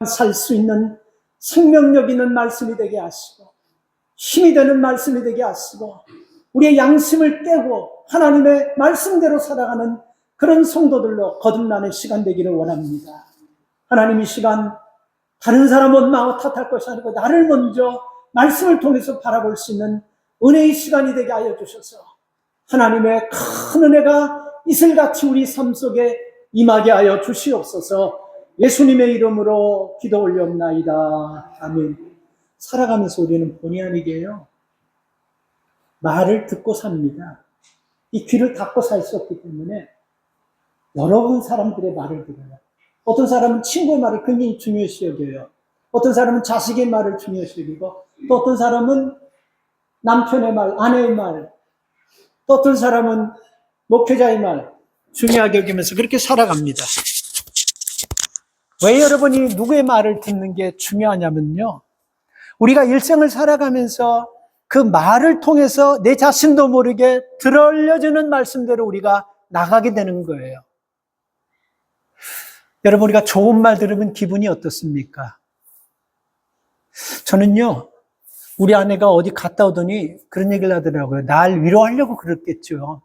살 수 있는 생명력 있는 말씀이 되게 하시고 힘이 되는 말씀이 되게 하시고 우리의 양심을 깨고 하나님의 말씀대로 살아가는 그런 성도들로 거듭나는 시간 되기를 원합니다. 하나님 이 시간 다른 사람은 마음 탓할 것이 아니고 나를 먼저 말씀을 통해서 바라볼 수 있는 은혜의 시간이 되게 하여 주셔서 하나님의 큰 은혜가 이슬같이 우리 삶 속에 임하게 하여 주시옵소서. 예수님의 이름으로 기도 올려옵나이다. 아멘. 살아가면서 우리는 본의 아니게요, 말을 듣고 삽니다. 이 귀를 닫고 살 수 없기 때문에 여러 사람들의 말을 들어요. 어떤 사람은 친구의 말을 굉장히 중요시 여겨요. 어떤 사람은 자식의 말을 중요시 여기고, 또 어떤 사람은 남편의 말, 아내의 말, 또 어떤 사람은 목회자의 말 중요하게 여기면서 그렇게 살아갑니다. 왜 여러분이 누구의 말을 듣는 게 중요하냐면요, 우리가 일생을 살아가면서 그 말을 통해서 내 자신도 모르게 들어올려주는 말씀대로 우리가 나가게 되는 거예요. 여러분, 우리가 좋은 말 들으면 기분이 어떻습니까? 저는요, 우리 아내가 어디 갔다 오더니 그런 얘기를 하더라고요. 날 위로하려고 그랬겠죠.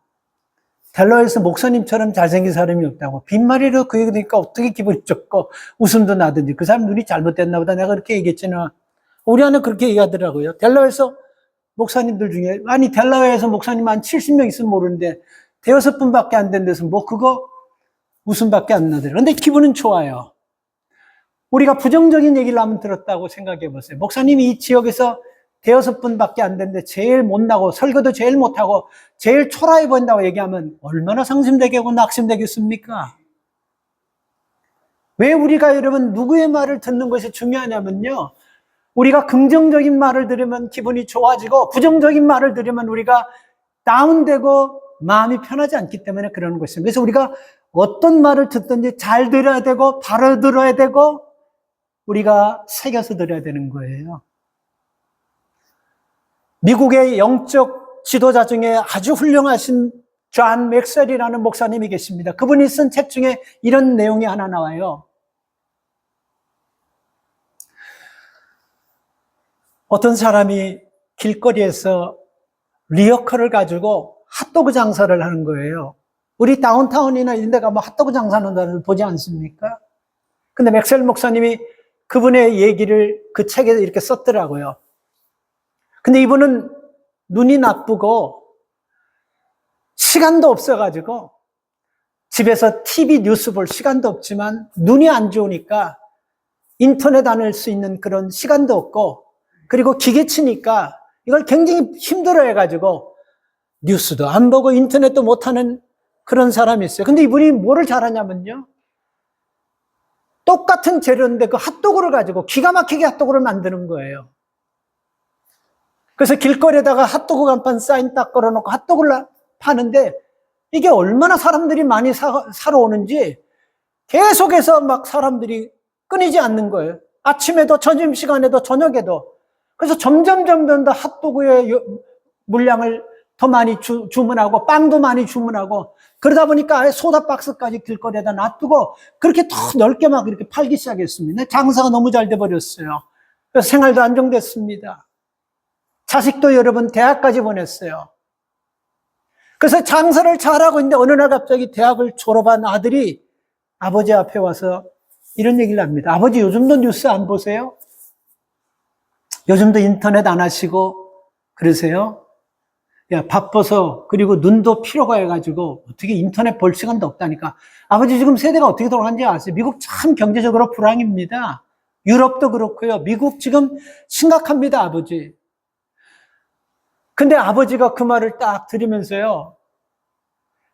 델러에서 목사님처럼 잘생긴 사람이 없다고. 빈말이라도 그 얘기 들으니까 어떻게 기분이 좋고 웃음도 나든지. 그 사람 눈이 잘못됐나 보다. 내가 그렇게 얘기했지나. 우리 아내 그렇게 얘기하더라고요. 델러에서 목사님들 중에, 아니 델라웨에서 목사님 한 70명 있으면 모르는데 대여섯 분밖에 안 된 데서 뭐 그거 웃음밖에 안 나더라고요. 근데 기분은 좋아요. 우리가 부정적인 얘기를 한번 들었다고 생각해 보세요. 목사님이 이 지역에서 대여섯 분밖에 안 됐는데 제일 못나고 설교도 제일 못하고 제일 초라해 보인다고 얘기하면 얼마나 상심되게 하고 낙심되겠습니까? 왜 우리가 여러분 누구의 말을 듣는 것이 중요하냐면요, 우리가 긍정적인 말을 들으면 기분이 좋아지고 부정적인 말을 들으면 우리가 다운되고 마음이 편하지 않기 때문에 그러는 것입니다. 그래서 우리가 어떤 말을 듣든지 잘 들어야 되고 바로 들어야 되고 우리가 새겨서 들어야 되는 거예요. 미국의 영적 지도자 중에 아주 훌륭하신 존 맥셀이라는 목사님이 계십니다. 그분이 쓴 책 중에 이런 내용이 하나 나와요. 어떤 사람이 길거리에서 리어커를 가지고 핫도그 장사를 하는 거예요. 우리 다운타운이나 이런 데 가면 핫도그 장사하는 사람을 보지 않습니까? 근데 맥셀 목사님이 그분의 얘기를 그 책에 이렇게 썼더라고요. 근데 이분은 눈이 나쁘고 시간도 없어가지고 집에서 TV 뉴스 볼 시간도 없지만 눈이 안 좋으니까 인터넷 안 할 수 있는 그런 시간도 없고 그리고 기계치니까 이걸 굉장히 힘들어 해가지고 뉴스도 안 보고 인터넷도 못하는 그런 사람이 있어요. 근데 이분이 뭐를 잘하냐면요, 똑같은 재료인데 그 핫도그를 가지고 기가 막히게 핫도그를 만드는 거예요. 그래서 길거리에다가 핫도그 간판 사인 딱 걸어놓고 핫도그를 파는데 이게 얼마나 사람들이 많이 사러 오는지 계속해서 막 사람들이 끊이지 않는 거예요. 아침에도 점심시간에도 저녁에도. 그래서 점점 더 핫도그의 물량을 더 많이 주문하고 빵도 많이 주문하고 그러다 보니까 아예 소다 박스까지 길거리에다 놔두고 그렇게 더 넓게 막 이렇게 팔기 시작했습니다. 장사가 너무 잘 돼버렸어요. 그래서 생활도 안정됐습니다. 자식도 여러분 대학까지 보냈어요. 그래서 장사를 잘하고 있는데 어느 날 갑자기 대학을 졸업한 아들이 아버지 앞에 와서 이런 얘기를 합니다. 아버지 요즘도 뉴스 안 보세요? 요즘도 인터넷 안 하시고 그러세요? 야, 바빠서 그리고 눈도 피로가 해가지고 어떻게 인터넷 볼 시간도 없다니까. 아버지 지금 세대가 어떻게 돌아가는지 아세요? 미국 참 경제적으로 불황입니다. 유럽도 그렇고요. 미국 지금 심각합니다, 아버지. 근데 아버지가 그 말을 딱 들으면서요,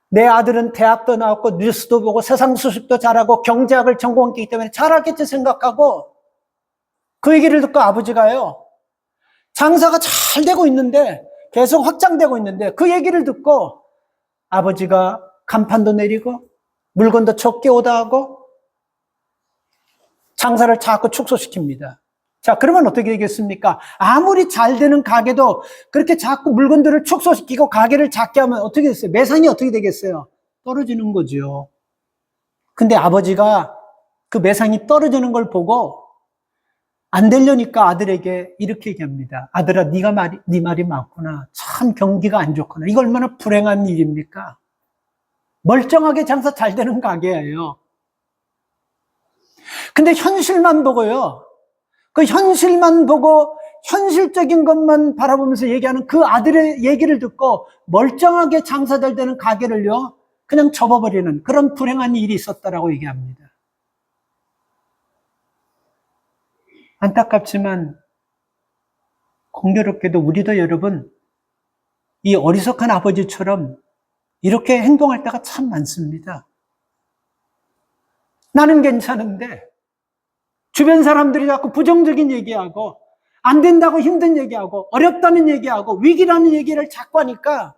내 아들은 대학도 나왔고 뉴스도 보고 세상 소식도 잘하고 경제학을 전공했기 때문에 잘하겠지 생각하고 그 얘기를 듣고 아버지가요, 장사가 잘 되고 있는데 계속 확장되고 있는데 그 얘기를 듣고 아버지가 간판도 내리고 물건도 적게 오다 하고 장사를 자꾸 축소시킵니다. 자, 그러면 어떻게 되겠습니까? 아무리 잘 되는 가게도 그렇게 자꾸 물건들을 축소시키고 가게를 작게 하면 어떻게 됐어요? 매상이 어떻게 되겠어요? 떨어지는 거죠. 근데 아버지가 그 매상이 떨어지는 걸 보고 안 되려니까 아들에게 이렇게 얘기합니다. 아들아, 네 말이 맞구나. 참 경기가 안 좋구나. 이거 얼마나 불행한 일입니까? 멀쩡하게 장사 잘 되는 가게예요. 근데 현실만 보고요. 그 현실만 보고 현실적인 것만 바라보면서 얘기하는 그 아들의 얘기를 듣고 멀쩡하게 장사 잘 되는 가게를요, 그냥 접어버리는 그런 불행한 일이 있었다라고 얘기합니다. 안타깝지만 공교롭게도 우리도 여러분 이 어리석한 아버지처럼 이렇게 행동할 때가 참 많습니다. 나는 괜찮은데 주변 사람들이 자꾸 부정적인 얘기하고 안 된다고 힘든 얘기하고 어렵다는 얘기하고 위기라는 얘기를 자꾸 하니까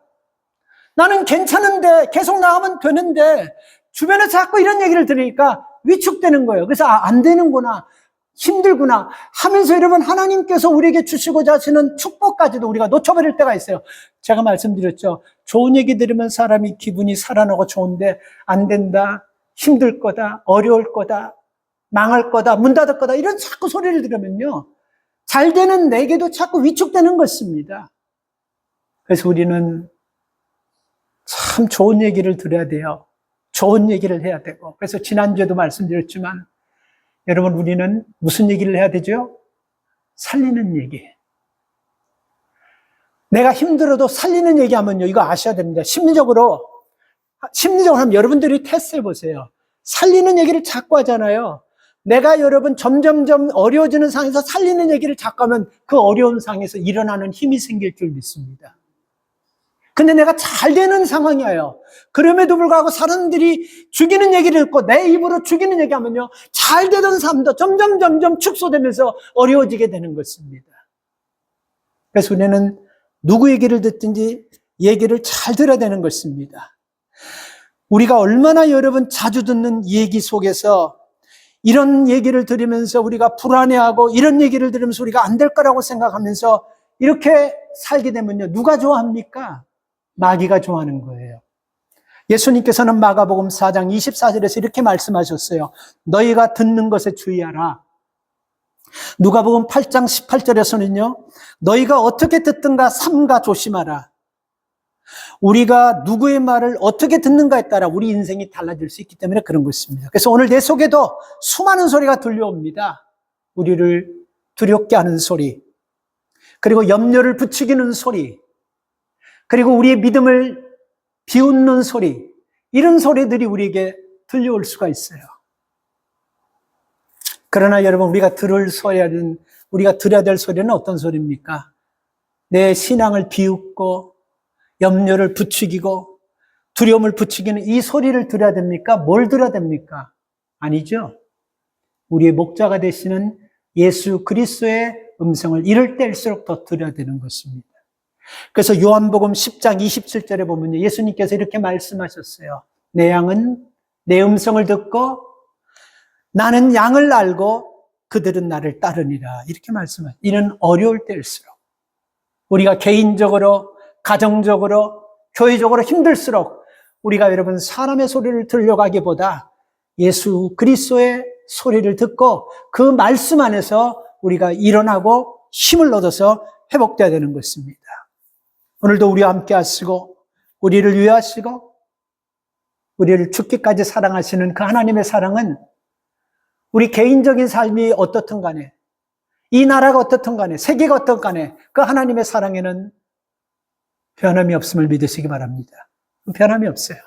나는 괜찮은데 계속 나가면 되는데 주변에서 자꾸 이런 얘기를 들으니까 위축되는 거예요. 그래서 안 되는구나, 힘들구나 하면서 여러분 하나님께서 우리에게 주시고자 하시는 축복까지도 우리가 놓쳐버릴 때가 있어요. 제가 말씀드렸죠. 좋은 얘기 들으면 사람이 기분이 살아나고 좋은데 안 된다, 힘들 거다, 어려울 거다, 망할 거다, 문 닫을 거다 이런 자꾸 소리를 들으면요, 잘 되는 내게도 자꾸 위축되는 것입니다. 그래서 우리는 참 좋은 얘기를 들어야 돼요. 좋은 얘기를 해야 되고. 그래서 지난주에도 말씀드렸지만 여러분 우리는 무슨 얘기를 해야 되죠? 살리는 얘기. 내가 힘들어도 살리는 얘기하면요, 이거 아셔야 됩니다. 심리적으로 하면 여러분들이 테스트해 보세요. 살리는 얘기를 자꾸 하잖아요. 내가 여러분 점점점 어려워지는 상황에서 살리는 얘기를 자꾸 하면 그 어려운 상황에서 일어나는 힘이 생길 줄 믿습니다. 근데 내가 잘 되는 상황이에요. 그럼에도 불구하고 사람들이 죽이는 얘기를 듣고 내 입으로 죽이는 얘기하면요, 잘 되던 삶도 점점 축소되면서 어려워지게 되는 것입니다. 그래서 우리는 누구 얘기를 듣든지 얘기를 잘 들어야 되는 것입니다. 우리가 얼마나 여러분 자주 듣는 얘기 속에서 이런 얘기를 들으면서 우리가 불안해하고 이런 얘기를 들으면서 우리가 안 될 거라고 생각하면서 이렇게 살게 되면요, 누가 좋아합니까? 마귀가 좋아하는 거예요. 예수님께서는 마가복음 4장 24절에서 이렇게 말씀하셨어요. 너희가 듣는 것에 주의하라. 누가복음 8장 18절에서는요, 너희가 어떻게 듣든가 삼가 조심하라. 우리가 누구의 말을 어떻게 듣는가에 따라 우리 인생이 달라질 수 있기 때문에 그런 것입니다. 그래서 오늘 내 속에도 수많은 소리가 들려옵니다. 우리를 두렵게 하는 소리, 그리고 염려를 부추기는 소리, 그리고 우리의 믿음을 비웃는 소리, 이런 소리들이 우리에게 들려올 수가 있어요. 그러나 여러분, 우리가 들어야 될 소리는 어떤 소리입니까? 내 신앙을 비웃고 염려를 부추기고 두려움을 부추기는 이 소리를 들어야 됩니까? 뭘 들어야 됩니까? 아니죠. 우리의 목자가 되시는 예수 그리스도의 음성을 이럴 때일수록 더 들어야 되는 것입니다. 그래서 요한복음 10장 27절에 보면 예수님께서 이렇게 말씀하셨어요. 내 양은 내 음성을 듣고 나는 양을 알고 그들은 나를 따르니라. 이렇게 말씀하셨어요. 이는 어려울 때일수록 우리가 개인적으로, 가정적으로, 교회적으로 힘들수록 우리가 여러분 사람의 소리를 들려가기보다 예수 그리스도의 소리를 듣고 그 말씀 안에서 우리가 일어나고 힘을 얻어서 회복되어야 되는 것입니다. 오늘도 우리와 함께 하시고 우리를 위하시고 우리를 죽기까지 사랑하시는 그 하나님의 사랑은 우리 개인적인 삶이 어떻든 간에, 이 나라가 어떻든 간에, 세계가 어떻든 간에 그 하나님의 사랑에는 변함이 없음을 믿으시기 바랍니다. 변함이 없어요.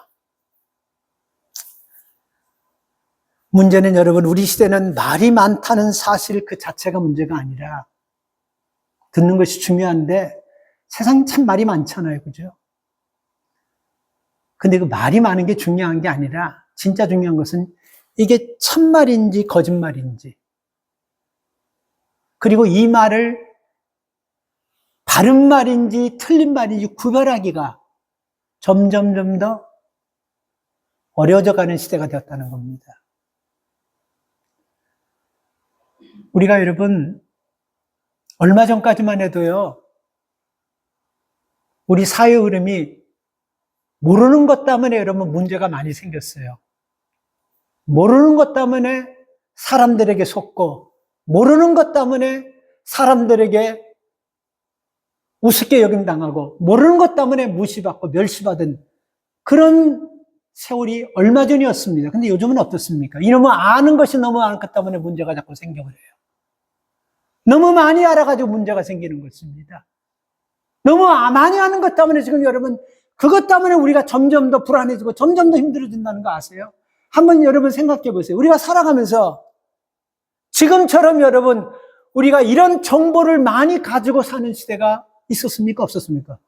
문제는 여러분, 우리 시대는 말이 많다는 사실 그 자체가 문제가 아니라 듣는 것이 중요한데 세상에 참 말이 많잖아요. 그죠? 근데 그 말이 많은 게 중요한 게 아니라 진짜 중요한 것은 이게 참말인지 거짓말인지, 그리고 이 말을 바른 말인지 틀린 말인지 구별하기가 점점 더 어려워져 가는 시대가 되었다는 겁니다. 우리가 여러분 얼마 전까지만 해도요, 우리 사회 흐름이 모르는 것 때문에 여러분 문제가 많이 생겼어요. 모르는 것 때문에 사람들에게 속고 모르는 것 때문에 사람들에게 우습게 여김당하고 모르는 것 때문에 무시받고 멸시받은 그런 세월이 얼마 전이었습니다. 근데 요즘은 어떻습니까? 이놈은 아는 것이 너무 많은 것 때문에 문제가 자꾸 생겨버려요. 너무 많이 알아가지고 문제가 생기는 것입니다. 너무 많이 아는 것 때문에 지금 여러분 그것 때문에 우리가 점점 더 불안해지고 점점 더 힘들어진다는 거 아세요? 한번 여러분 생각해 보세요. 우리가 살아가면서 지금처럼 여러분 우리가 이런 정보를 많이 가지고 사는 시대가 있었습니까? 없었습니까?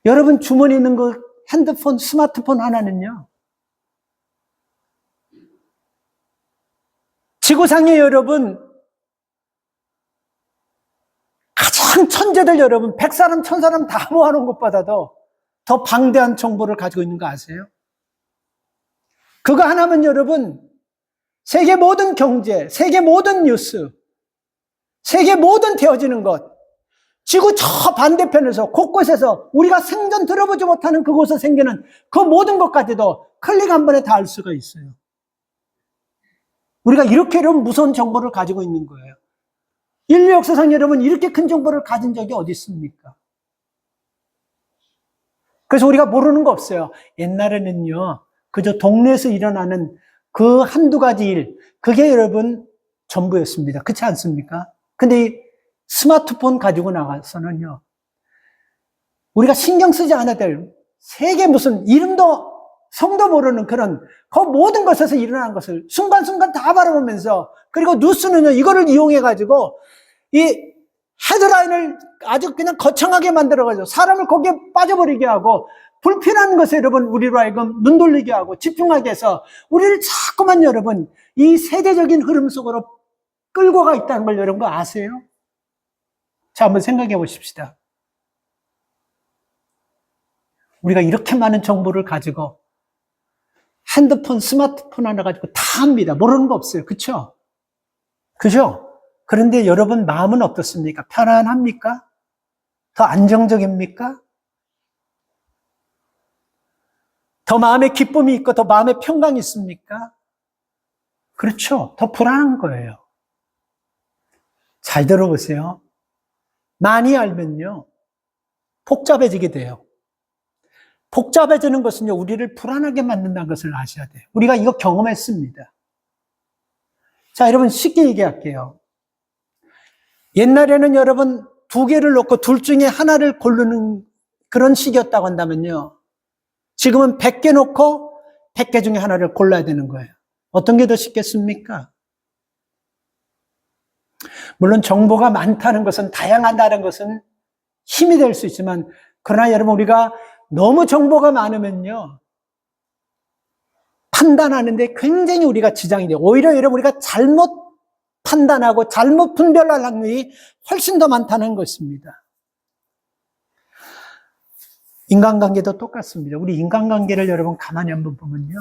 여러분 주머니에 있는 그 핸드폰, 스마트폰 하나는요. 지구상에 여러분 가장 천재들 여러분 100사람, 1000사람 다 모아놓은 것보다도 더 방대한 정보를 가지고 있는 거 아세요? 그거 하나면 여러분 세계 모든 경제, 세계 모든 뉴스, 세계 모든 되어지는 것 지구 저 반대편에서 곳곳에서 우리가 생전 들어보지 못하는 그곳에서 생기는 그 모든 것까지도 클릭 한 번에 다 알 수가 있어요. 우리가 이렇게 여러분 무서운 정보를 가지고 있는 거예요. 인류 역사상 여러분 이렇게 큰 정보를 가진 적이 어디 있습니까? 그래서 우리가 모르는 거 없어요. 옛날에는요, 그저 동네에서 일어나는 그 한두 가지 일, 그게 여러분 전부였습니다. 그렇지 않습니까? 근데 이 스마트폰 가지고 나가서는요, 우리가 신경 쓰지 않아야 될 세계 무슨 이름도 성도 모르는 그런 그 모든 것에서 일어나는 것을 순간순간 다 바라보면서 그리고 뉴스는요, 이거를 이용해가지고 이 헤드라인을 아주 그냥 거창하게 만들어가지고 사람을 거기에 빠져버리게 하고 불필요한 것에 여러분 우리로 하여금 눈 돌리게 하고 집중하게 해서 우리를 자꾸만 여러분 이 세대적인 흐름 속으로 끌고 가 있다는 걸 여러분 아세요? 자, 한번 생각해 보십시다. 우리가 이렇게 많은 정보를 가지고 핸드폰, 스마트폰 하나 가지고 다 합니다. 모르는 거 없어요. 그쵸? 그죠? 그런데 여러분 마음은 어떻습니까? 편안합니까? 더 안정적입니까? 더 마음에 기쁨이 있고 더 마음에 평강이 있습니까? 그렇죠. 더 불안한 거예요. 잘 들어보세요. 많이 알면요, 복잡해지게 돼요. 복잡해지는 것은요, 우리를 불안하게 만든다는 것을 아셔야 돼요. 우리가 이거 경험했습니다. 자, 여러분 쉽게 얘기할게요. 옛날에는 여러분 두 개를 놓고 둘 중에 하나를 고르는 그런 시기였다고 한다면요, 지금은 100개 놓고 100개 중에 하나를 골라야 되는 거예요. 어떤 게 더 쉽겠습니까? 물론 정보가 많다는 것은, 다양하다는 것은 힘이 될 수 있지만, 그러나 여러분 우리가 너무 정보가 많으면요, 판단하는데 굉장히 우리가 지장이 돼요. 오히려 여러분 우리가 잘못 판단하고 잘못 분별할 확률이 훨씬 더 많다는 것입니다. 인간관계도 똑같습니다. 우리 인간관계를 여러분 가만히 한번 보면요,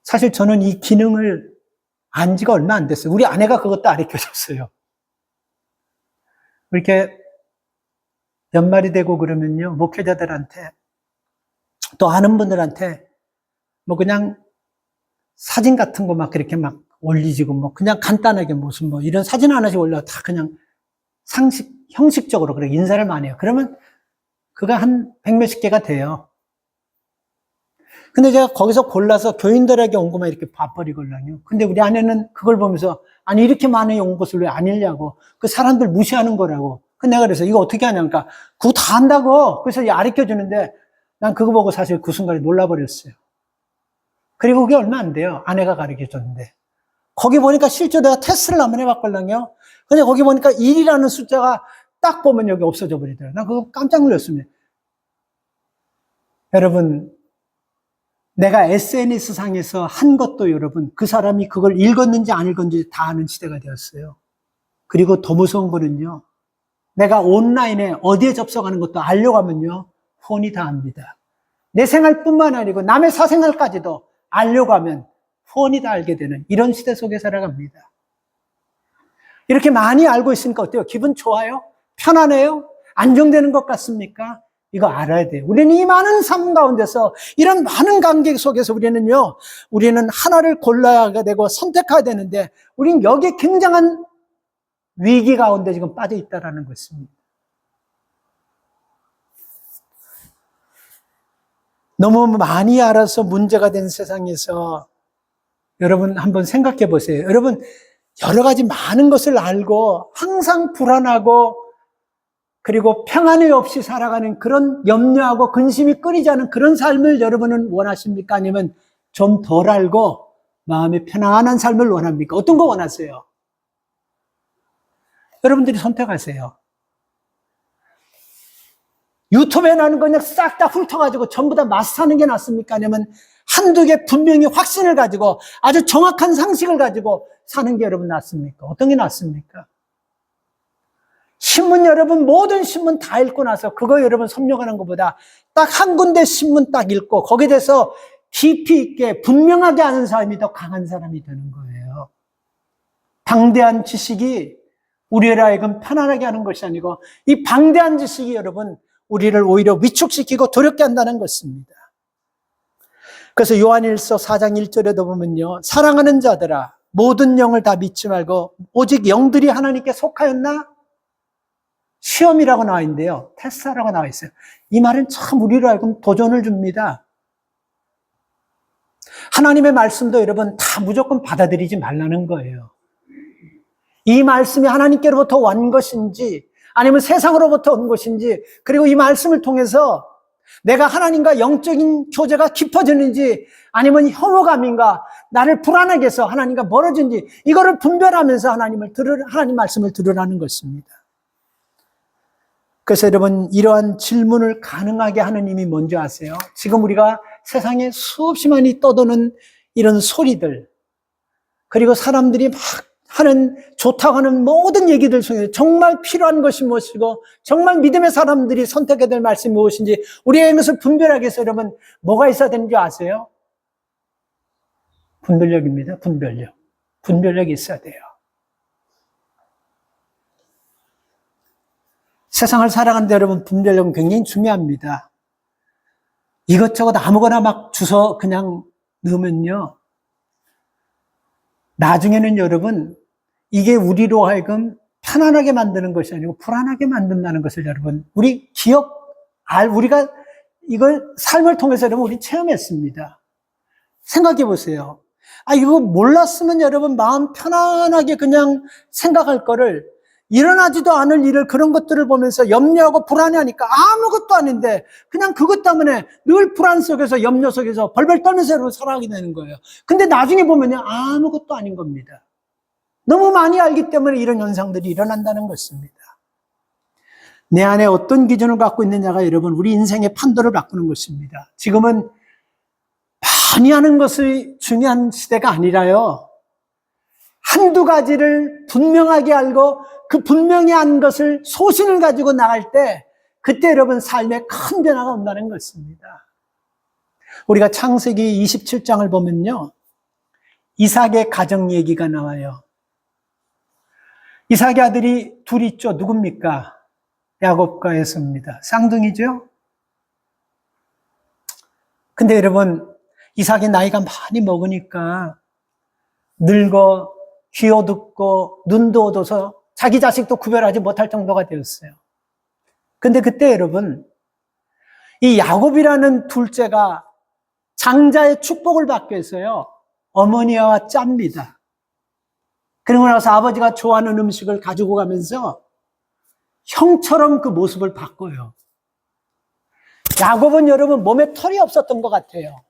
사실 저는 이 기능을 안 지가 얼마 안 됐어요. 우리 아내가 그것도 가르쳐줬어요. 이렇게 연말이 되고 그러면요, 목회자들한테 또 아는 분들한테 뭐 그냥 사진 같은 거 막 그렇게 막 올리지고 뭐 그냥 간단하게 무슨 뭐 이런 사진 하나씩 올려 다 그냥 형식적으로 그렇게 인사를 많이 해요. 그러면 그거 한 100몇십 개가 돼요. 근데 제가 거기서 골라서 교인들에게 온 것만 이렇게 봐버리거든요. 근데 우리 아내는 그걸 보면서 아니 이렇게 많이 온 것을 왜 안 읽냐고, 그 사람들 무시하는 거라고. 근데 내가 그래서 이거 어떻게 하냐니까 그거 다 한다고. 그래서 가르쳐 주는데 난 그거 보고 사실 그 순간에 놀라버렸어요. 그리고 그게 얼마 안 돼요. 아내가 가르쳐 줬는데 거기 보니까 실제 내가 테스트를 한번 해봤거든요. 근데 거기 보니까 1이라는 숫자가 딱 보면 여기 없어져 버리더라고요. 난 그거 깜짝 놀랐습니다. 여러분, 내가 SNS 상에서 한 것도 여러분 그 사람이 그걸 읽었는지 안 읽었는지 다 아는 시대가 되었어요. 그리고 더 무서운 거는요, 내가 온라인에 어디에 접속하는 것도 알려고 하면요, 폰이 다 압니다. 내 생활뿐만 아니고 남의 사생활까지도 알려고 하면 폰이 다 알게 되는 이런 시대 속에 살아갑니다. 이렇게 많이 알고 있으니까 어때요? 기분 좋아요? 편안해요? 안정되는 것 같습니까? 이거 알아야 돼요. 우리는 이 많은 삶 가운데서 이런 많은 관계 속에서 우리는 하나를 골라야 되고 선택해야 되는데 우리는 여기에 굉장한 위기 가운데 지금 빠져 있다는 것입니다. 너무 많이 알아서 문제가 된 세상에서 여러분 한번 생각해 보세요. 여러분 여러 가지 많은 것을 알고 항상 불안하고 그리고 평안이 없이 살아가는 그런 염려하고 근심이 끊이지 않은 그런 삶을 여러분은 원하십니까? 아니면 좀 덜 알고 마음이 편안한 삶을 원합니까? 어떤 거 원하세요? 여러분들이 선택하세요. 유튜브에 나오는 거 그냥 싹 다 훑어가지고 전부 다 마스터하는 게 낫습니까? 아니면 한두 개 분명히 확신을 가지고 아주 정확한 상식을 가지고 사는 게 여러분 낫습니까? 어떤 게 낫습니까? 신문 여러분 모든 신문 다 읽고 나서 그거 여러분 섭렵하는 것보다 딱 한 군데 신문 딱 읽고 거기에 대해서 깊이 있게 분명하게 아는 사람이 더 강한 사람이 되는 거예요. 방대한 지식이 우리를 하여금 편안하게 하는 것이 아니고 이 방대한 지식이 여러분 우리를 오히려 위축시키고 두렵게 한다는 것입니다. 그래서 요한일서 4장 1절에도 보면요. 사랑하는 자들아 모든 영을 다 믿지 말고 오직 영들이 하나님께 속하였나? 시험이라고 나와 있는데요. 테스트라고 나와 있어요. 이 말은 참 우리로 하여금 도전을 줍니다. 하나님의 말씀도 여러분 다 무조건 받아들이지 말라는 거예요. 이 말씀이 하나님께로부터 온 것인지 아니면 세상으로부터 온 것인지 그리고 이 말씀을 통해서 내가 하나님과 영적인 교제가 깊어지는지 아니면 혐오감인가 나를 불안하게 해서 하나님과 멀어진지 이거를 분별하면서 하나님 말씀을 들으라는 것입니다. 그래서 여러분 이러한 질문을 가능하게 하는 힘이 뭔지 아세요? 지금 우리가 세상에 수없이 많이 떠도는 이런 소리들 그리고 사람들이 막 하는 좋다고 하는 모든 얘기들 중에 정말 필요한 것이 무엇이고 정말 믿음의 사람들이 선택해야 될 말씀이 무엇인지 우리의 것을 분별하기 위해서 여러분 뭐가 있어야 되는지 아세요? 분별력입니다. 분별력. 분별력이 있어야 돼요. 세상을 살아가는데 여러분 분별력은 굉장히 중요합니다. 이것저것 아무거나 막 주워 그냥 넣으면요. 나중에는 여러분 이게 우리로 하여금 편안하게 만드는 것이 아니고 불안하게 만든다는 것을 여러분 우리가 이걸 삶을 통해서 여러분 우리 체험했습니다. 생각해 보세요. 이거 몰랐으면 여러분 마음 편안하게 그냥 생각할 거를 일어나지도 않을 일을 그런 것들을 보면서 염려하고 불안해하니까 아무것도 아닌데 그냥 그것 때문에 늘 불안 속에서 염려 속에서 벌벌 떨면서 여러분 살아가게 되는 거예요. 근데 나중에 보면요 아무것도 아닌 겁니다. 너무 많이 알기 때문에 이런 현상들이 일어난다는 것입니다. 내 안에 어떤 기준을 갖고 있느냐가 여러분 우리 인생의 판도를 바꾸는 것입니다. 지금은 많이 하는 것이 중요한 시대가 아니라요. 한두 가지를 분명하게 알고 그 분명히 한 것을 소신을 가지고 나갈 때 그때 여러분 삶에 큰 변화가 온다는 것입니다. 우리가 창세기 27장을 보면요. 이삭의 가정 얘기가 나와요. 이삭의 아들이 둘 있죠. 누굽니까? 야곱과 에서입니다. 쌍둥이죠. 근데 여러분 이삭이 나이가 많이 먹으니까 늙어 귀 어둡고 눈도 어두워서 자기 자식도 구별하지 못할 정도가 되었어요. 근데 그때 여러분 이 야곱이라는 둘째가 장자의 축복을 받기 위해서요 어머니와 짭니다. 그러고 나서 아버지가 좋아하는 음식을 가지고 가면서 형처럼 그 모습을 바꿔요. 야곱은 여러분 몸에 털이 없었던 것 같아요.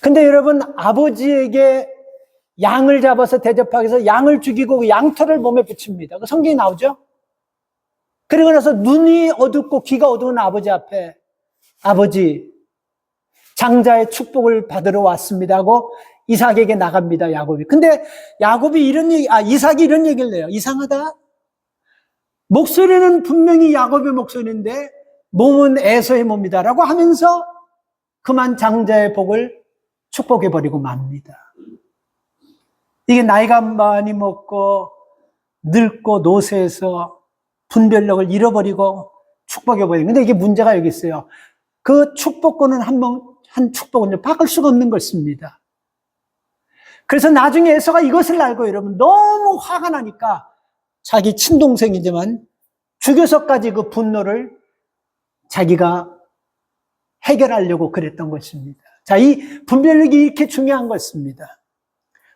근데 여러분 아버지에게 양을 잡아서 대접하기 위해서 양을 죽이고 그 양털을 몸에 붙입니다. 그 성경에 나오죠? 그리고 나서 눈이 어둡고 귀가 어두운 아버지 앞에 아버지 장자의 축복을 받으러 왔습니다 하고 이삭에게 나갑니다. 야곱이. 근데 이삭이 이런 얘기를 해요. 이상하다. 목소리는 분명히 야곱의 목소리인데 몸은 에서의 몸이다라고 하면서 그만 장자의 복을 축복해버리고 맙니다. 이게 나이가 많이 먹고 늙고 노쇠해서 분별력을 잃어버리고 축복해버려요. 근데 이게 문제가 여기 있어요. 그 축복권은 한 축복은 바꿀 수가 없는 것입니다. 그래서 나중에 에서가 이것을 알고 여러분 너무 화가 나니까 자기 친동생이지만 죽여서까지 그 분노를 자기가 해결하려고 그랬던 것입니다. 자, 이 분별력이 이렇게 중요한 것입니다.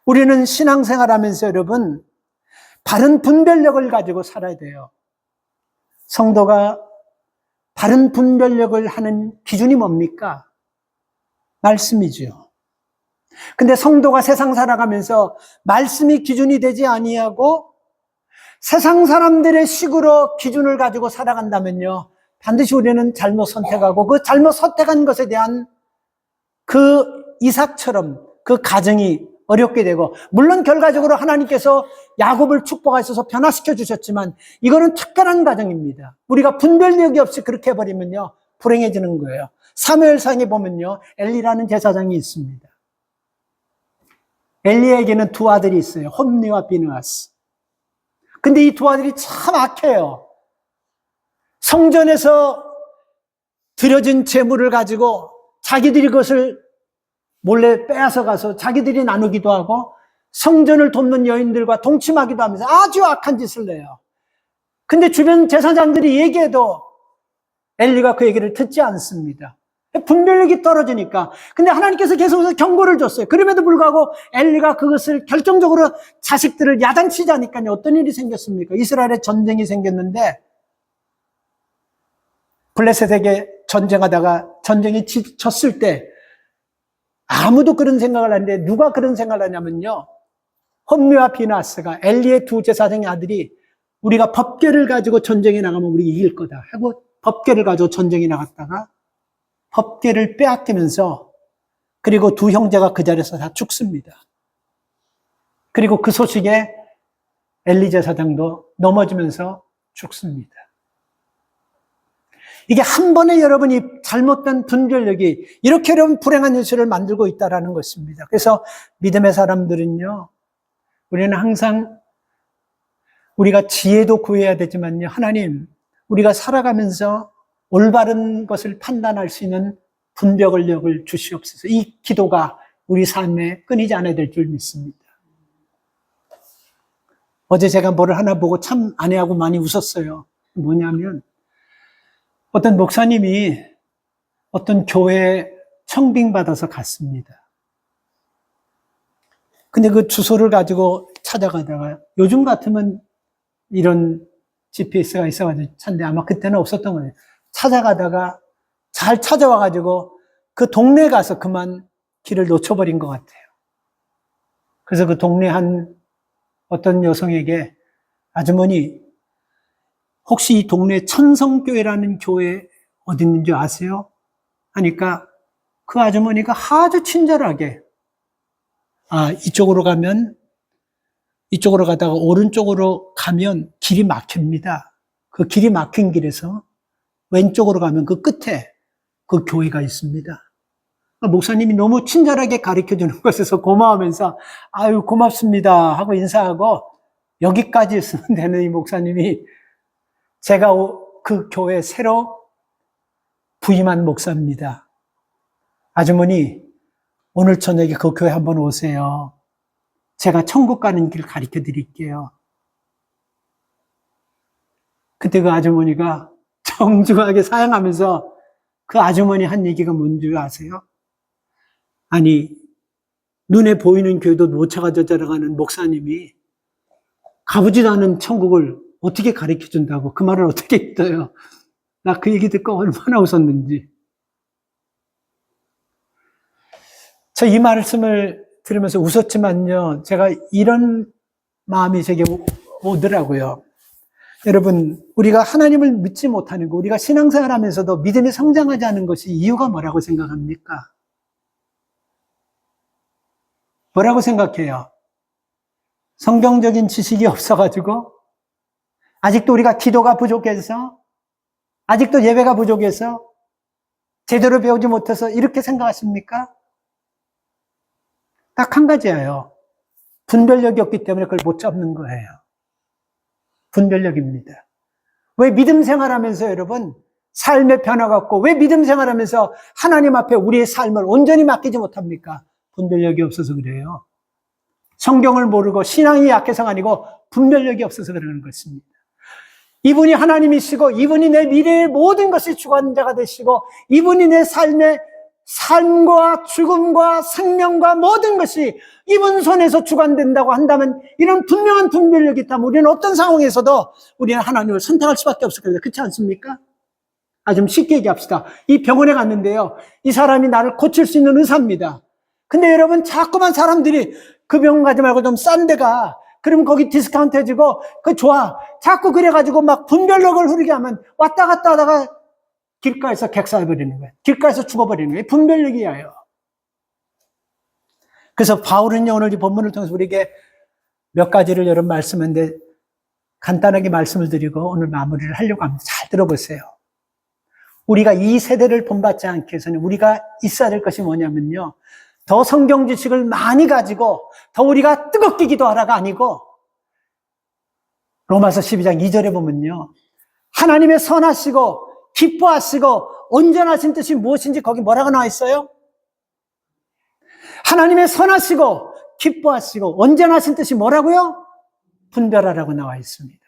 우리는 신앙생활하면서 여러분 바른 분별력을 가지고 살아야 돼요. 성도가 바른 분별력을 하는 기준이 뭡니까? 말씀이죠. 근데 성도가 세상 살아가면서 말씀이 기준이 되지 아니하고 세상 사람들의 식으로 기준을 가지고 살아간다면요, 반드시 우리는 잘못 선택하고 그 잘못 선택한 것에 대한 그 이삭처럼 그 가정이 어렵게 되고, 물론 결과적으로 하나님께서 야곱을 축복하셔서 변화시켜 주셨지만 이거는 특별한 가정입니다. 우리가 분별력이 없이 그렇게 해버리면요 불행해지는 거예요. 사무엘상에 보면요 엘리라는 제사장이 있습니다. 엘리에게는 두 아들이 있어요. 홈리와 비느하스. 근데 이 두 아들이 참 악해요. 성전에서 드려진 재물을 가지고 자기들이 그것을 몰래 빼앗아 가서 자기들이 나누기도 하고 성전을 돕는 여인들과 동침하기도 하면서 아주 악한 짓을 내요. 근데 주변 제사장들이 얘기해도 엘리가 그 얘기를 듣지 않습니다. 분별력이 떨어지니까. 근데 하나님께서 계속해서 경고를 줬어요. 그럼에도 불구하고 엘리가 그것을 결정적으로 자식들을 야단치자니까요 어떤 일이 생겼습니까? 이스라엘에 전쟁이 생겼는데 블레셋에게 전쟁하다가 전쟁이 졌을 때 아무도 그런 생각을 하는데 누가 그런 생각을 하냐면요, 홈리와 비느하스가 엘리의 두 제사장의 아들이 우리가 법궤를 가지고 전쟁에 나가면 우리 이길 거다 하고 법궤를 가지고 전쟁에 나갔다가 법궤를 빼앗기면서 그리고 두 형제가 그 자리에서 다 죽습니다. 그리고 그 소식에 엘리 제사장도 넘어지면서 죽습니다. 이게 한 번에 여러분이 잘못된 분별력이 이렇게 여러분 불행한 현실을 만들고 있다는 것입니다. 그래서 믿음의 사람들은요, 우리는 항상 우리가 지혜도 구해야 되지만요, 하나님, 우리가 살아가면서 올바른 것을 판단할 수 있는 분별력을 주시옵소서. 이 기도가 우리 삶에 끊이지 않아야 될 줄 믿습니다. 어제 제가 뭐를 하나 보고 참 아내하고 많이 웃었어요. 뭐냐면 어떤 목사님이 어떤 교회에 청빙받아서 갔습니다. 근데 그 주소를 가지고 찾아가다가 요즘 같으면 이런 GPS가 있어가지고 찾는데 아마 그때는 없었던 거예요. 찾아가다가 잘 찾아와가지고 그 동네에 가서 그만 길을 놓쳐버린 것 같아요. 그래서 그 동네 한 어떤 여성에게 아주머니, 혹시 이 동네 천성교회라는 교회 어디 있는지 아세요? 하니까 그 아주머니가 아주 친절하게, 이쪽으로 가다가 오른쪽으로 가면 길이 막힙니다. 그 길이 막힌 길에서 왼쪽으로 가면 그 끝에 그 교회가 있습니다. 목사님이 너무 친절하게 가르쳐 주는 것에서 고마우면서 아유 고맙습니다 하고 인사하고 여기까지 있으면 되는 이 목사님이 제가 그 교회 새로 부임한 목사입니다. 아주머니 오늘 저녁에 그 교회 한번 오세요. 제가 천국 가는 길 가르쳐 드릴게요. 그때 그 아주머니가 정중하게 사양하면서 그 아주머니 한 얘기가 뭔지 아세요? 아니, 눈에 보이는 교회도 못 찾아가는 목사님이 가보지도 않은 천국을 어떻게 가르쳐 준다고 그 말을 어떻게 했어요? 나 그 얘기 듣고 얼마나 웃었는지. 저 이 말씀을 들으면서 웃었지만요, 제가 이런 마음이 제게 오더라고요. 여러분, 우리가 하나님을 믿지 못하는 거, 우리가 신앙생활 하면서도 믿음이 성장하지 않은 것이 이유가 뭐라고 생각합니까? 뭐라고 생각해요? 성경적인 지식이 없어가지고, 아직도 우리가 기도가 부족해서, 아직도 예배가 부족해서, 제대로 배우지 못해서 이렇게 생각하십니까? 딱 한 가지예요. 분별력이 없기 때문에 그걸 못 잡는 거예요. 분별력입니다. 왜 믿음 생활하면서 여러분, 삶의 변화가 없고 왜 믿음 생활하면서 하나님 앞에 우리의 삶을 온전히 맡기지 못합니까? 분별력이 없어서 그래요. 성경을 모르고 신앙이 약해서가 아니고 분별력이 없어서 그러는 것입니다. 이분이 하나님이시고 이분이 내 미래의 모든 것이 주관자가 되시고 이분이 내 삶과 죽음과 생명과 모든 것이 이분 손에서 주관된다고 한다면 이런 분명한 분별력이 있다면 우리는 어떤 상황에서도 우리는 하나님을 선택할 수밖에 없을 거예요. 그렇지 않습니까? 좀 쉽게 얘기합시다. 이 병원에 갔는데요. 이 사람이 나를 고칠 수 있는 의사입니다. 근데 여러분 자꾸만 사람들이 그 병원 가지 말고 좀 싼 데가 그러면 거기 디스카운트 해주고 그 좋아. 자꾸 그래가지고 막 분별력을 흐르게 하면 왔다 갔다 하다가 길가에서 객사해버리는 거예요. 길가에서 죽어버리는 거예요. 분별력이에요. 그래서 바울은요 오늘 이 본문을 통해서 우리에게 몇 가지를 여러분 말씀했는데 간단하게 말씀을 드리고 오늘 마무리를 하려고 합니다. 잘 들어보세요. 우리가 이 세대를 본받지 않기 위해서는 우리가 있어야 될 것이 뭐냐면요. 더 성경 지식을 많이 가지고 더 우리가 뜨겁게 기도하라가 아니고 로마서 12장 2절에 보면요. 하나님의 선하시고 기뻐하시고 온전하신 뜻이 무엇인지 거기 뭐라고 나와 있어요? 하나님의 선하시고 기뻐하시고 온전하신 뜻이 뭐라고요? 분별하라고 나와 있습니다.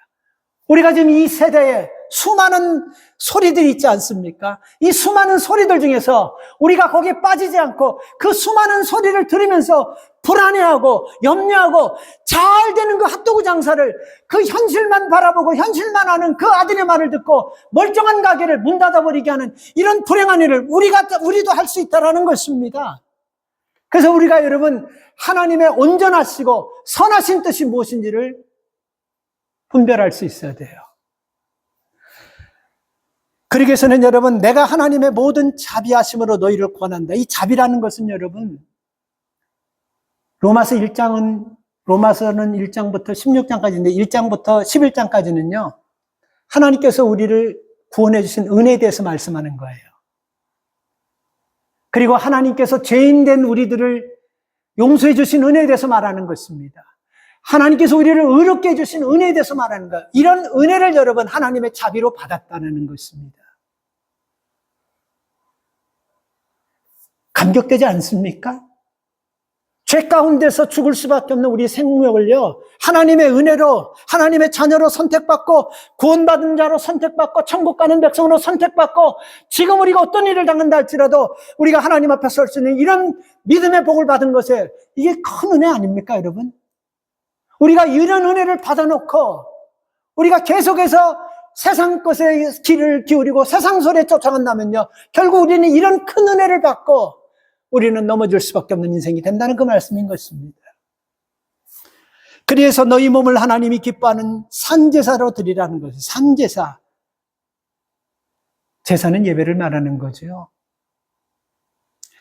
우리가 지금 이 세대에 수많은 소리들이 있지 않습니까? 이 수많은 소리들 중에서 우리가 거기에 빠지지 않고 그 수많은 소리를 들으면서 불안해하고 염려하고 잘 되는 그 핫도그 장사를 그 현실만 바라보고 현실만 하는 그 아들의 말을 듣고 멀쩡한 가게를 문 닫아버리게 하는 이런 불행한 일을 우리도 할 수 있다라는 것입니다. 그래서 우리가 여러분 하나님의 온전하시고 선하신 뜻이 무엇인지를 분별할 수 있어야 돼요. 그러기 위해서는 여러분 내가 하나님의 모든 자비하심으로 너희를 구원한다. 이 자비라는 것은 여러분 로마서는 1장부터 16장까지인데 1장부터 11장까지는요. 하나님께서 우리를 구원해 주신 은혜에 대해서 말씀하는 거예요. 그리고 하나님께서 죄인된 우리들을 용서해 주신 은혜에 대해서 말하는 것입니다. 하나님께서 우리를 의롭게 해주신 은혜에 대해서 말하는 거예요. 이런 은혜를 여러분 하나님의 자비로 받았다는 것입니다. 감격되지 않습니까? 죄 가운데서 죽을 수밖에 없는 우리 생명을요, 하나님의 은혜로, 하나님의 자녀로 선택받고, 구원받은 자로 선택받고, 천국 가는 백성으로 선택받고, 지금 우리가 어떤 일을 당한다 할지라도, 우리가 하나님 앞에 설 수 있는 이런 믿음의 복을 받은 것에, 이게 큰 은혜 아닙니까, 여러분? 우리가 이런 은혜를 받아놓고, 우리가 계속해서 세상 것에 귀를 기울이고, 세상 소리에 쫓아간다면요, 결국 우리는 이런 큰 은혜를 받고, 우리는 넘어질 수밖에 없는 인생이 된다는 그 말씀인 것입니다. 그래서 너희 몸을 하나님이 기뻐하는 산제사로 드리라는 것이에요. 산제사. 제사는 예배를 말하는 거죠.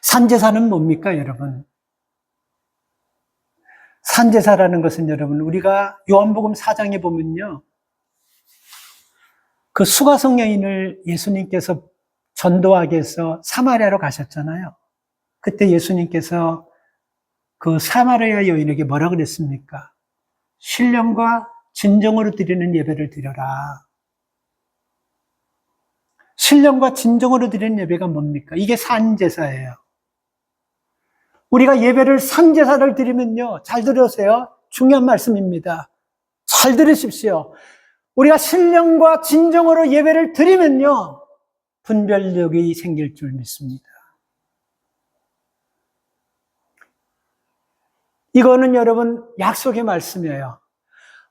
산제사는 뭡니까, 여러분? 산제사라는 것은 여러분, 우리가 요한복음 4장에 보면요. 그 수가성 여인을 예수님께서 전도하기 위해서 사마리아로 가셨잖아요. 그때 예수님께서 그 사마리아 여인에게 뭐라 그랬습니까? 신령과 진정으로 드리는 예배를 드려라. 신령과 진정으로 드리는 예배가 뭡니까? 이게 산제사예요. 우리가 예배를 산제사를 드리면요. 잘 들으세요. 중요한 말씀입니다. 잘 들으십시오. 우리가 신령과 진정으로 예배를 드리면요. 분별력이 생길 줄 믿습니다. 이거는 여러분 약속의 말씀이에요.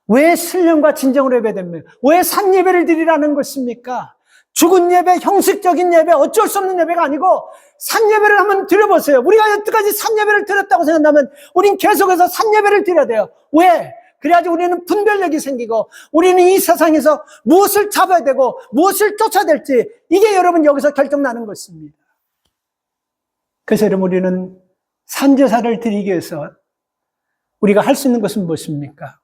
왜 신령과 진정으로 예배됩니까? 왜 산예배를 드리라는 것입니까? 죽은 예배, 형식적인 예배, 어쩔 수 없는 예배가 아니고 산예배를 한번 드려보세요. 우리가 여태까지 산예배를 드렸다고 생각하면 우린 계속해서 산예배를 드려야 돼요. 왜? 그래야지 우리는 분별력이 생기고 우리는 이 세상에서 무엇을 잡아야 되고 무엇을 쫓아야 될지 이게 여러분 여기서 결정나는 것입니다. 그래서 여러분 우리는 산제사를 드리기 위해서 우리가 할 수 있는 것은 무엇입니까?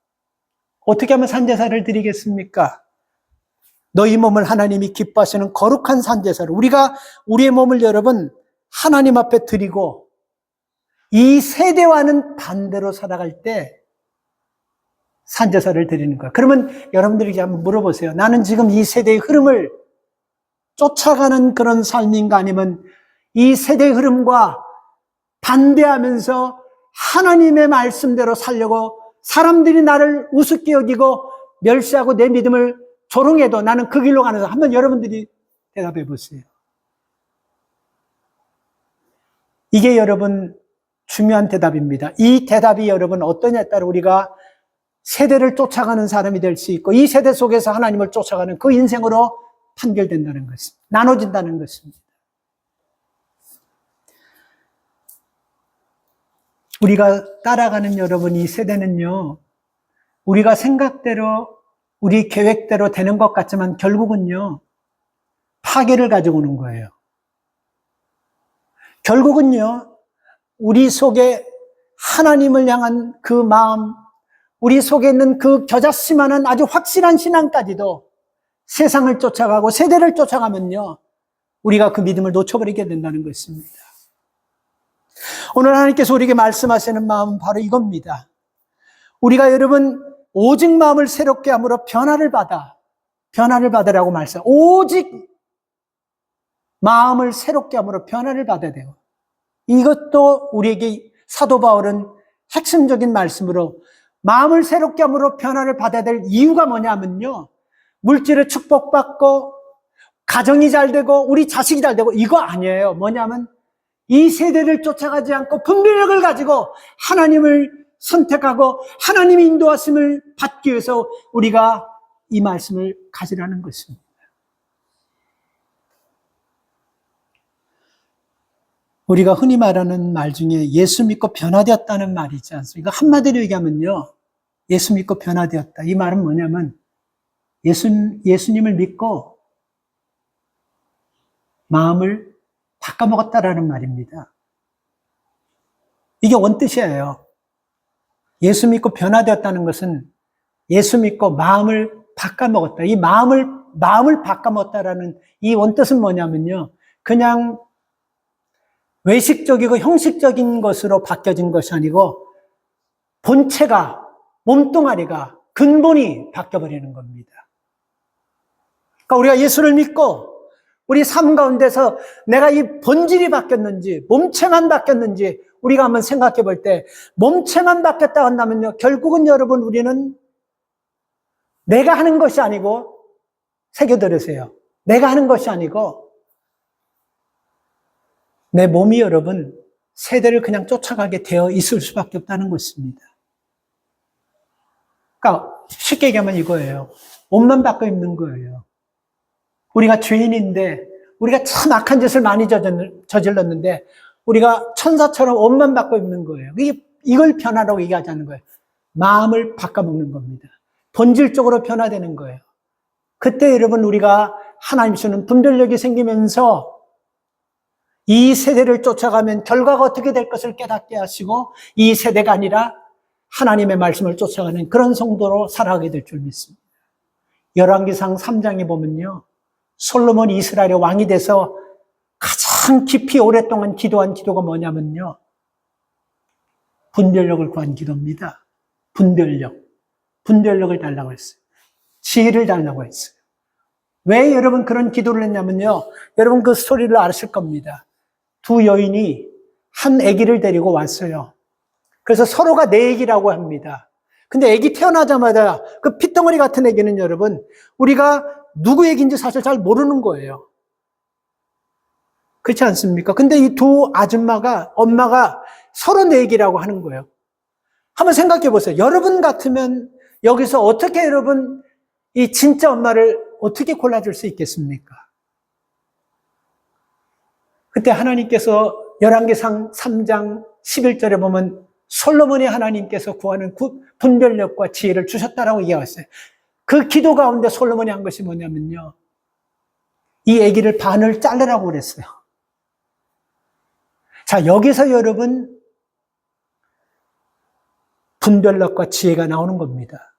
어떻게 하면 산제사를 드리겠습니까? 너희 몸을 하나님이 기뻐하시는 거룩한 산제사를 우리가 우리의 몸을 여러분 하나님 앞에 드리고 이 세대와는 반대로 살아갈 때 산제사를 드리는 거야. 그러면 여러분들에게 한번 물어보세요. 나는 지금 이 세대의 흐름을 쫓아가는 그런 삶인가, 아니면 이 세대 흐름과 반대하면서 하나님의 말씀대로 살려고 사람들이 나를 우습게 여기고 멸시하고 내 믿음을 조롱해도 나는 그 길로 가는 사 한번 여러분들이 대답해 보세요. 이게 여러분 중요한 대답입니다. 이 대답이 여러분 어떠냐에 따라 우리가 세대를 쫓아가는 사람이 될 수 있고 이 세대 속에서 하나님을 쫓아가는 그 인생으로 판결된다는 것입니다. 나눠진다는 것입니다. 우리가 따라가는 여러분 이 세대는요, 우리가 생각대로 우리 계획대로 되는 것 같지만 결국은요, 파괴를 가지고 오는 거예요. 결국은요, 우리 속에 하나님을 향한 그 마음, 우리 속에 있는 그 겨자씨만한 아주 확실한 신앙까지도 세상을 쫓아가고 세대를 쫓아가면요, 우리가 그 믿음을 놓쳐버리게 된다는 것입니다. 오늘 하나님께서 우리에게 말씀하시는 마음은 바로 이겁니다. 우리가 여러분 오직 마음을 새롭게 함으로 변화를 받으라고 말씀. 오직 마음을 새롭게 함으로 변화를 받아야 돼요. 이것도 우리에게 사도 바울은 핵심적인 말씀으로 마음을 새롭게 함으로 변화를 받아야 될 이유가 뭐냐면요, 물질을 축복받고 가정이 잘 되고 우리 자식이 잘 되고 이거 아니에요. 뭐냐면 이 세대를 쫓아가지 않고 분별력을 가지고 하나님을 선택하고 하나님의 인도하심을 받기 위해서 우리가 이 말씀을 가지라는 것입니다. 우리가 흔히 말하는 말 중에 예수 믿고 변화되었다는 말이 있지 않습니까? 한마디로 얘기하면요, 예수 믿고 변화되었다. 이 말은 뭐냐면 예수님을 믿고 마음을 바꿔먹었다라는 말입니다. 이게 원뜻이에요. 예수 믿고 변화되었다는 것은 예수 믿고 마음을 바꿔먹었다. 이 마음을 바꿔먹었다라는 이 원뜻은 뭐냐면요, 그냥 외식적이고 형식적인 것으로 바뀌어진 것이 아니고 본체가, 몸뚱아리가, 근본이 바뀌어버리는 겁니다. 그러니까 우리가 예수를 믿고 우리 삶 가운데서 내가 이 본질이 바뀌었는지, 몸체만 바뀌었는지 우리가 한번 생각해 볼 때, 몸체만 바뀌었다 한다면요, 결국은 여러분 우리는 내가 하는 것이 아니고, 새겨들으세요. 내가 하는 것이 아니고 내 몸이 여러분 세대를 그냥 쫓아가게 되어 있을 수밖에 없다는 것입니다. 그러니까 쉽게 얘기하면 이거예요. 옷만 바꿔 입는 거예요. 우리가 죄인인데 우리가 참 악한 짓을 많이 저질렀는데 우리가 천사처럼 옷만 바꿔 입는 거예요. 이걸 변화라고 얘기하자는 거예요. 마음을 바꿔먹는 겁니다. 본질적으로 변화되는 거예요. 그때 여러분 우리가 하나님 주는 분별력이 생기면서 이 세대를 쫓아가면 결과가 어떻게 될 것을 깨닫게 하시고 이 세대가 아니라 하나님의 말씀을 쫓아가는 그런 성도로 살아가게 될 줄 믿습니다. 열왕기상 3장에 보면요, 솔로몬이 이스라엘의 왕이 돼서 가장 깊이 오랫동안 기도한 기도가 뭐냐면요, 분별력을 구한 기도입니다. 분별력을 달라고 했어요. 지혜를 달라고 했어요. 왜 여러분 그런 기도를 했냐면요, 여러분 그 스토리를 아실 겁니다. 두 여인이 한 아기를 데리고 왔어요. 그래서 서로가 내 아기라고 합니다. 근데 아기 태어나자마자 그 핏덩어리 같은 아기는 여러분 우리가 누구 아기인지 사실 잘 모르는 거예요. 그렇지 않습니까? 근데 이 두 아줌마가, 엄마가 서로 내 아기라고 하는 거예요. 한번 생각해 보세요. 여러분 같으면 여기서 어떻게 여러분 이 진짜 엄마를 어떻게 골라줄 수 있겠습니까? 그때 하나님께서 열왕기상 3장 11절에 보면 솔로몬이 하나님께서 구하는 분별력과 지혜를 주셨다라고 얘기했어요. 그 기도 가운데 솔로몬이 한 것이 뭐냐면요, 이 아기를 반을 자르라고 그랬어요. 자, 여기서 여러분 분별력과 지혜가 나오는 겁니다.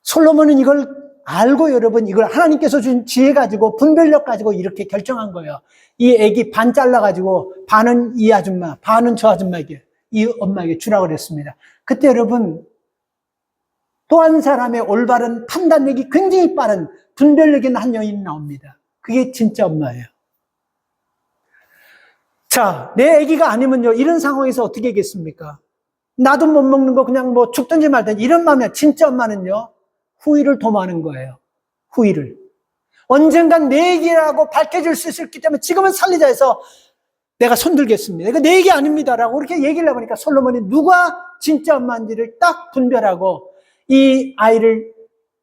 솔로몬은 이걸 알고 여러분 이걸 하나님께서 준 지혜 가지고 분별력 가지고 이렇게 결정한 거예요. 이 아기 반 잘라가지고 반은 이 아줌마, 반은 저 아줌마에게, 이 엄마에게 주라고 그랬습니다. 그때 여러분 또 한 사람의 올바른 판단력이 굉장히 빠른 분별력 있는 한 여인이 나옵니다. 그게 진짜 엄마예요. 자, 내 아기가 아니면요, 이런 상황에서 어떻게 하겠습니까? 나도 못 먹는 거 그냥 뭐 죽든지 말든지 이런 마음이야. 진짜 엄마는요, 후회를 도모하는 거예요. 후회를. 언젠간 내 얘기라고 밝혀질 수 있기 때문에 지금은 살리자 해서 내가 손들겠습니다. 이거 내 얘기 아닙니다라고 그렇게 얘기를 해보니까 솔로몬이 누가 진짜 엄마인지를 딱 분별하고 이 아이를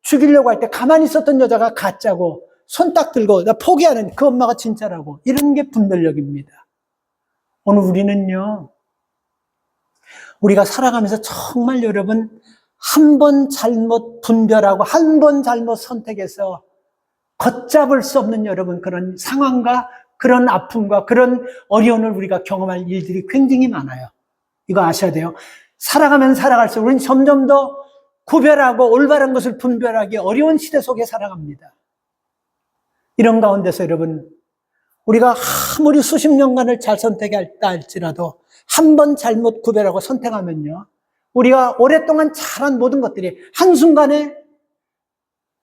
죽이려고 할 때 가만히 있었던 여자가 가짜고 손 딱 들고 나 포기하는 그 엄마가 진짜라고, 이런 게 분별력입니다. 오늘 우리는요, 우리가 살아가면서 정말 여러분 한 번 잘못 분별하고 한 번 잘못 선택해서 걷잡을 수 없는 여러분 그런 상황과 그런 아픔과 그런 어려움을 우리가 경험할 일들이 굉장히 많아요. 이거 아셔야 돼요. 살아가면 살아갈수록 우리는 점점 더 구별하고 올바른 것을 분별하기 어려운 시대 속에 살아갑니다. 이런 가운데서 여러분, 우리가 아무리 수십 년간을 잘 선택했다 할지라도 한 번 잘못 구별하고 선택하면요, 우리가 오랫동안 잘한 모든 것들이 한순간에,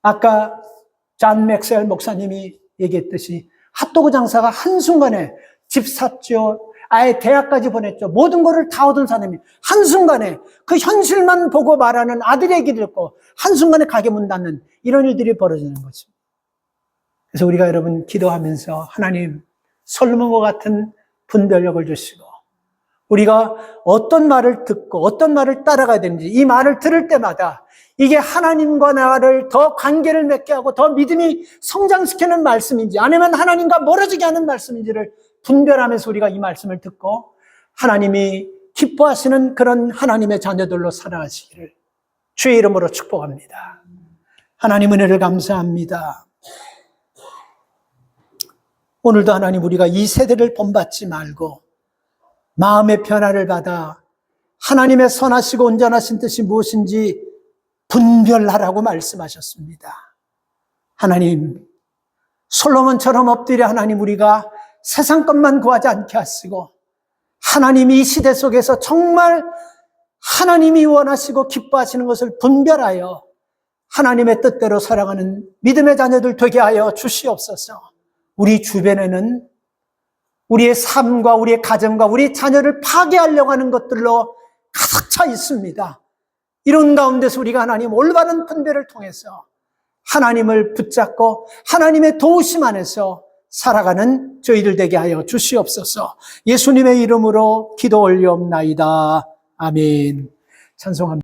아까 존 맥스웰 목사님이 얘기했듯이 핫도그 장사가 한순간에 집 샀죠, 아예 대학까지 보냈죠, 모든 거를 다 얻은 사람이 한순간에 그 현실만 보고 말하는 아들의 얘기를 듣고 한순간에 가게 문 닫는 이런 일들이 벌어지는 거죠. 그래서 우리가 여러분 기도하면서 하나님, 솔로몬과 같은 분별력을 주시고 우리가 어떤 말을 듣고 어떤 말을 따라가야 되는지, 이 말을 들을 때마다 이게 하나님과 나를 더 관계를 맺게 하고 더 믿음이 성장시키는 말씀인지 아니면 하나님과 멀어지게 하는 말씀인지를 분별하면서 우리가 이 말씀을 듣고 하나님이 기뻐하시는 그런 하나님의 자녀들로 살아가시기를 주의 이름으로 축복합니다. 하나님 은혜를 감사합니다. 오늘도 하나님, 우리가 이 세대를 본받지 말고 마음의 변화를 받아 하나님의 선하시고 온전하신 뜻이 무엇인지 분별하라고 말씀하셨습니다. 하나님, 솔로몬처럼 엎드려 하나님, 우리가 세상 것만 구하지 않게 하시고 하나님이 이 시대 속에서 정말 하나님이 원하시고 기뻐하시는 것을 분별하여 하나님의 뜻대로 살아가는 믿음의 자녀들 되게 하여 주시옵소서. 우리 주변에는 우리의 삶과 우리의 가정과 우리 자녀를 파괴하려고 하는 것들로 가득 차 있습니다. 이런 가운데서 우리가 하나님 올바른 분별을 통해서 하나님을 붙잡고 하나님의 도우심 안에서 살아가는 저희들 되게 하여 주시옵소서. 예수님의 이름으로 기도 올리옵나이다. 아멘. 찬송합니다.